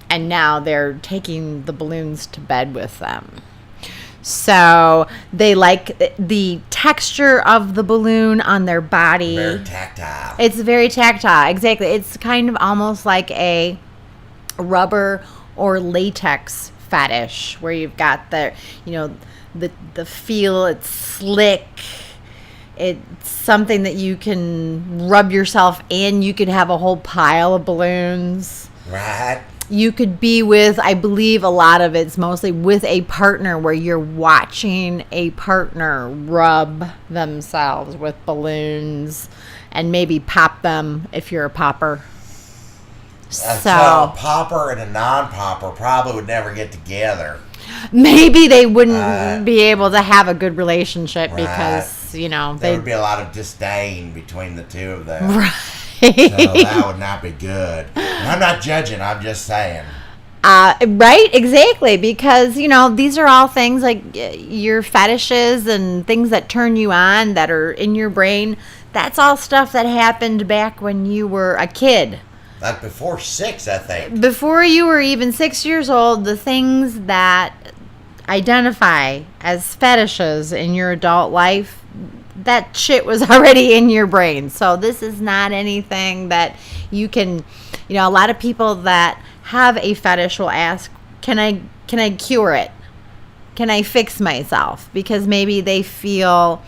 And now they're taking the balloons to bed with them. So they like the texture of the balloon on their body. Very tactile. It's very tactile. Exactly. It's kind of almost like a rubber or latex fetish where you've got the feel. It's slick. It's something that you can rub yourself in. You could have a whole pile of balloons. Right. You could be with, I believe a lot of it's mostly with a partner, where you're watching a partner rub themselves with balloons and maybe pop them if you're a popper. So a popper and a non-popper probably would never get together. Maybe they wouldn't be able to have a good relationship because, you know, there would be a lot of disdain between the two of them. Right. So that would not be good. And I'm not judging, I'm just saying. Right, exactly, because, you know, these are all things like your fetishes and things that turn you on that are in your brain. That's all stuff that happened back when you were a kid. Like before 6, I think. Before you were even 6 years old, the things that identify as fetishes in your adult life, that shit was already in your brain. So this is not anything that you can, you know, a lot of people that have a fetish will ask, can I cure it? Can I fix myself? Because maybe they feel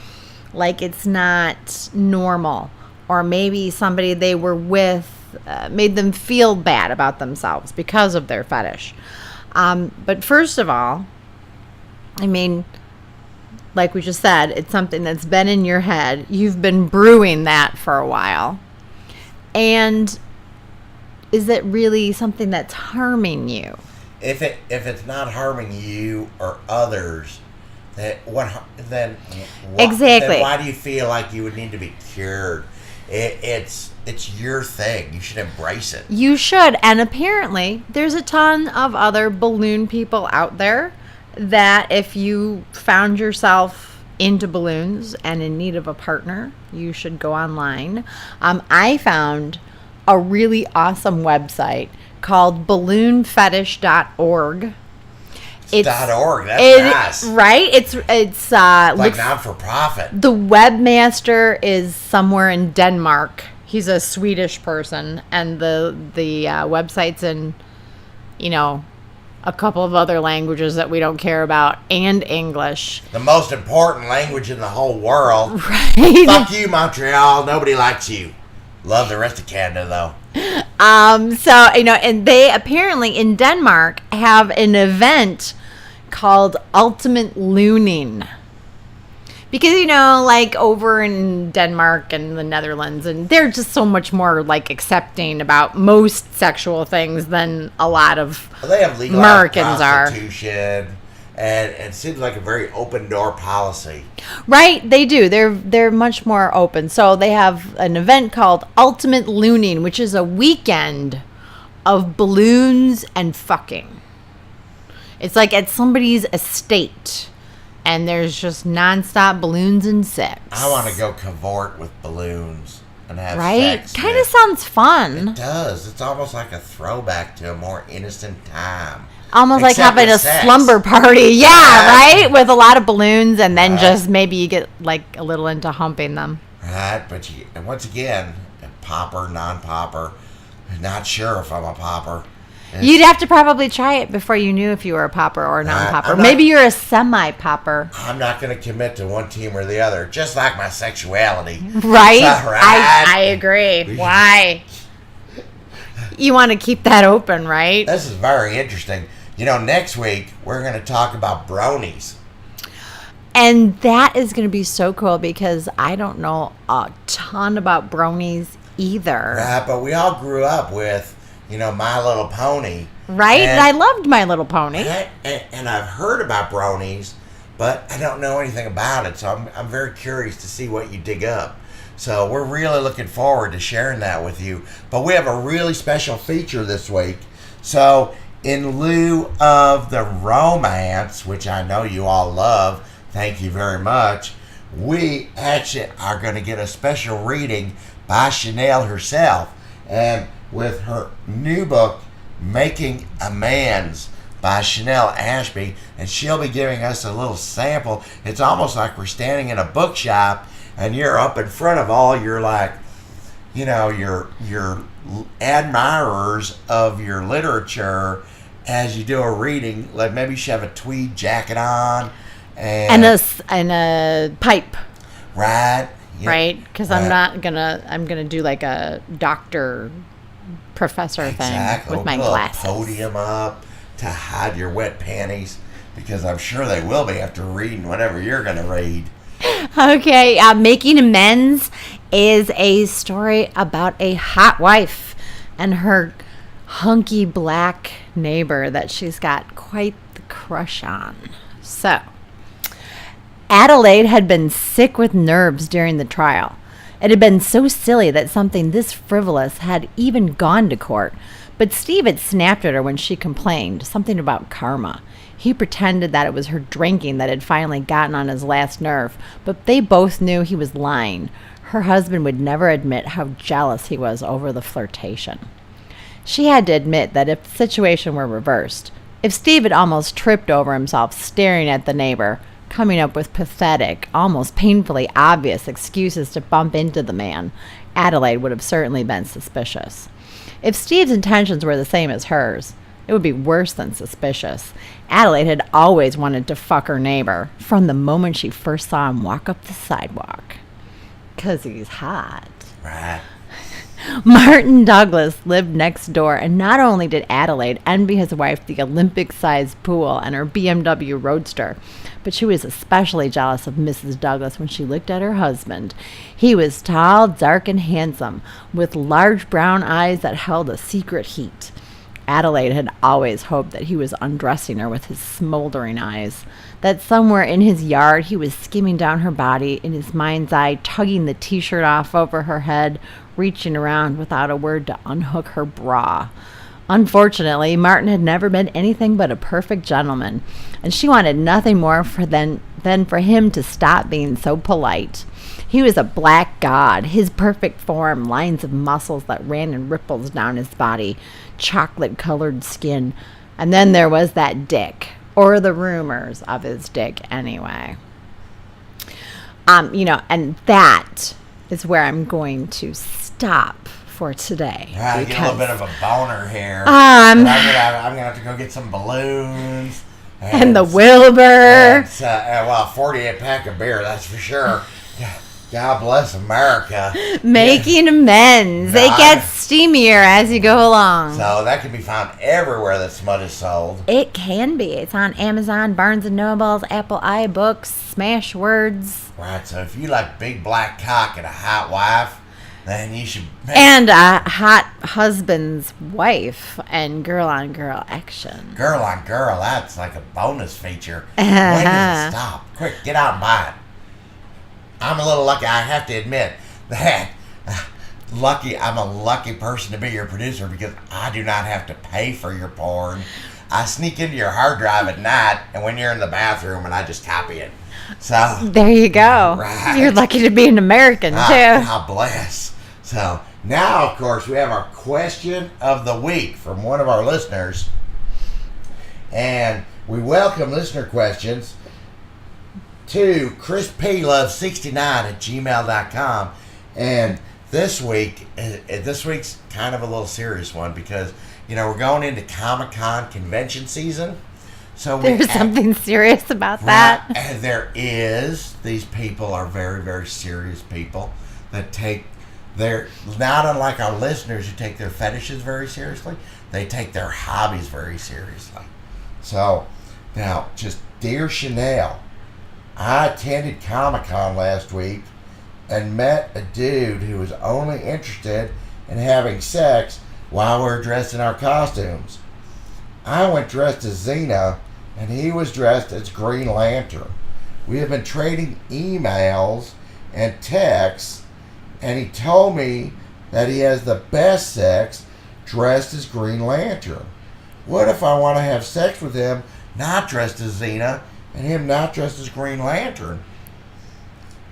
like it's not normal, or maybe somebody they were with made them feel bad about themselves because of their fetish. But first of all, I mean, like we just said, it's something that's been in your head. You've been brewing that for a while. And is it really something that's harming you? If it's not harming you or others, then why do you feel like you would need to be cured? It's your thing. You should embrace it. You should. And apparently, there's a ton of other balloon people out there that if you found yourself into balloons and in need of a partner, you should go online. I found a really awesome website called balloonfetish.org. It's .org. That's nice. Right? It's like non-for-profit. The webmaster is somewhere in Denmark. He's a Swedish person, and the website's in, you know, a couple of other languages that we don't care about, and English. The most important language in the whole world. Right. Fuck you, Montreal. Nobody likes you. Love the rest of Canada, though. So, you know, and they apparently in Denmark have an event called Ultimate Looning. Because, you know, like over in Denmark and the Netherlands, and they're just so much more like accepting about most sexual things than a lot of they have legal Americans are. And it seems like a very open door policy. Right, they do. They're much more open. So they have an event called Ultimate Looning, which is a weekend of balloons and fucking. It's like at somebody's estate, and there's just nonstop balloons and sex. I want to go cavort with balloons and have sex. Right? Kind of sounds fun. It does. It's almost like a throwback to a more innocent time. Almost like having a slumber party. Yeah, right? With a lot of balloons, and then just maybe you get like a little into humping them. Right, but once again, popper, non-popper, not sure if I'm a popper. You'd have to probably try it before you knew if you were a popper or a non-popper. Maybe you're a semi-popper. I'm not going to commit to one team or the other, just like my sexuality. Right? I agree. Why? You want to keep that open, right? This is very interesting. You know, next week, we're going to talk about bronies. And that is going to be so cool because I don't know a ton about bronies either. Right, but we all grew up with, you know, My Little Pony. Right? And I loved My Little Pony. And I've heard about bronies, but I don't know anything about it. So I'm very curious to see what you dig up. So we're really looking forward to sharing that with you. But we have a really special feature this week. So in lieu of the romance, which I know you all love, thank you very much, we actually are going to get a special reading by Chanel herself. And with her new book, Making Amends by Chanel Ashby. And she'll be giving us a little sample. It's almost like we're standing in a bookshop and you're up in front of all your, like, you know, your admirers of your literature as you do a reading. Like maybe you should have a tweed jacket on And a pipe. Right. Yep. Right? Because I'm gonna do like a doctor professor thing with my glasses. Podium up to hide your wet panties, because I'm sure they will be after reading whatever you're going to read. Okay, Making Amends is a story about a hot wife and her hunky black neighbor that she's got quite the crush on. So, Adelaide had been sick with nerves during the trial. It had been so silly that something this frivolous had even gone to court. But Steve had snapped at her when she complained, something about karma. He pretended that it was her drinking that had finally gotten on his last nerve, but they both knew he was lying. Her husband would never admit how jealous he was over the flirtation. She had to admit that if the situation were reversed, if Steve had almost tripped over himself staring at the neighbor, coming up with pathetic, almost painfully obvious excuses to bump into the man, Adelaide would have certainly been suspicious. If Steve's intentions were the same as hers, it would be worse than suspicious. Adelaide had always wanted to fuck her neighbor from the moment she first saw him walk up the sidewalk. 'Cause he's hot. Right. Martin Douglas lived next door, and not only did Adelaide envy his wife the Olympic-sized pool and her BMW Roadster, but she was especially jealous of Mrs. Douglas when she looked at her husband. He was tall, dark, and handsome, with large brown eyes that held a secret heat. Adelaide had always hoped that he was undressing her with his smoldering eyes, that somewhere in his yard he was skimming down her body, in his mind's eye tugging the t-shirt off over her head, reaching around without a word to unhook her bra. Unfortunately, Martin had never been anything but a perfect gentleman, and she wanted nothing more than for him to stop being so polite. He was a black god, his perfect form, lines of muscles that ran in ripples down his body, chocolate-colored skin, and then there was that dick, or the rumors of his dick anyway. And that is where I'm going to stop for today. Right, I get a little bit of a boner here. I'm going to have to go get some balloons. And the Wilbur. And, 48 pack of beer, that's for sure. God bless America. Making amends. They get steamier as you go along. So that can be found everywhere that smut is sold. It can be. It's on Amazon, Barnes & Nobles, Apple iBooks, Smashwords. Right, so if you like big black cock and a hot wife, then you should... And a hot husband's wife and girl-on-girl action. Girl-on-girl, that's like a bonus feature. When does it stop? Quick, get out and buy it. I'm a little lucky. I have to admit that I'm a lucky person to be your producer, because I do not have to pay for your porn. I sneak into your hard drive at night, and when you're in the bathroom, and I just copy it. So there you go. Right. You're lucky to be an American, too. God bless. So now, of course, we have our question of the week from one of our listeners, and we welcome listener questions to chrisplove69@gmail.com. And this week's kind of a little serious one, because we're going into Comic-Con convention season. So there's something serious about that. And there is. These people are very, very serious people that take not unlike our listeners who take their fetishes very seriously, they take their hobbies very seriously. So now, just dear Chanel, I attended Comic-Con last week and met a dude who was only interested in having sex while we were dressed in our costumes. I went dressed as Xena, and he was dressed as Green Lantern. We have been trading emails and texts, and he told me that he has the best sex dressed as Green Lantern. What if I want to have sex with him not dressed as Xena, and him not dressed as Green Lantern?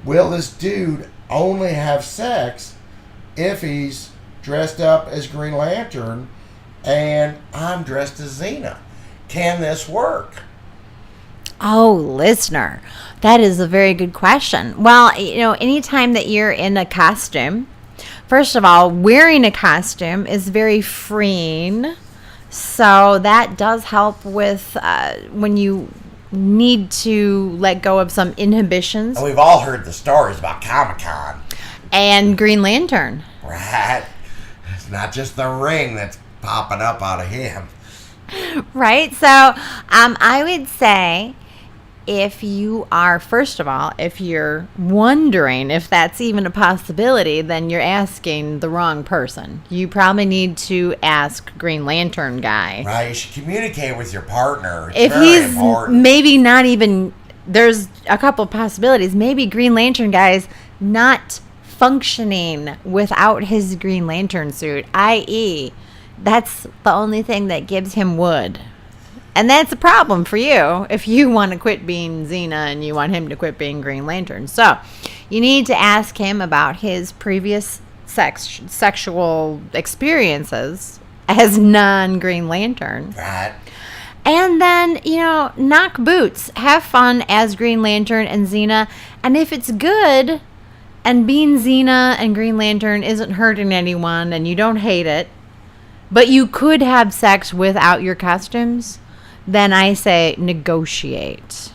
Will this dude only have sex if he's dressed up as Green Lantern and I'm dressed as Xena? Can this work? Oh, listener, that is a very good question. Well, anytime that you're in a costume, first of all, wearing a costume is very freeing. So that does help with when you need to let go of some inhibitions. And we've all heard the stories about Comic-Con. And Green Lantern. Right. It's not just the ring that's popping up out of him. Right? So I would say if you are, first of all, if you're wondering if that's even a possibility, then you're asking the wrong person. You probably need to ask Green Lantern guy. Right. You should communicate with your partner. It's If very he's important. maybe not even, there's a couple of possibilities. Maybe Green Lantern guy's not functioning without his Green Lantern suit, i.e., that's the only thing that gives him wood. And that's a problem for you if you want to quit being Xena and you want him to quit being Green Lantern. So you need to ask him about his previous sexual experiences as non-Green Lantern. Right. And then, knock boots. Have fun as Green Lantern and Xena. And if it's good and being Xena and Green Lantern isn't hurting anyone and you don't hate it, but you could have sex without your costumes, then I say negotiate.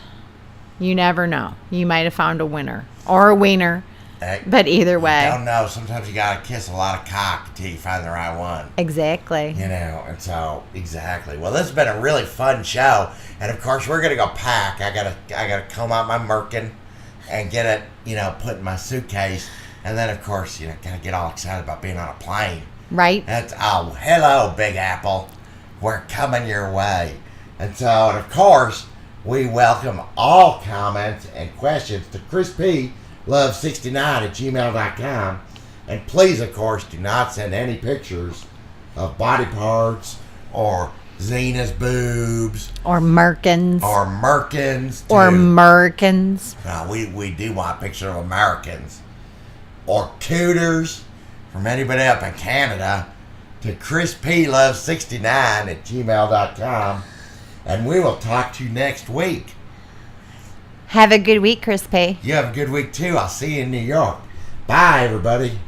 You never know. You might have found a winner or a wiener. But either way. I don't know. Sometimes you got to kiss a lot of cock until you find the right one. Exactly. And so, exactly. Well, this has been a really fun show. And, of course, we're going to go pack. I gotta comb out my merkin and get it, put in my suitcase. And then, of course, got to get all excited about being on a plane. Right. Hello, Big Apple. We're coming your way. And so, and of course, we welcome all comments and questions to crispylove69@gmail.com. And please, of course, do not send any pictures of body parts or Xena's boobs. Or merkins. Or merkins. Or merkins. We do want pictures of Americans. Or cooters. From anybody up in Canada to crispylove69@gmail.com. And we will talk to you next week. Have a good week, Crispy. You have a good week too. I'll see you in New York. Bye, everybody.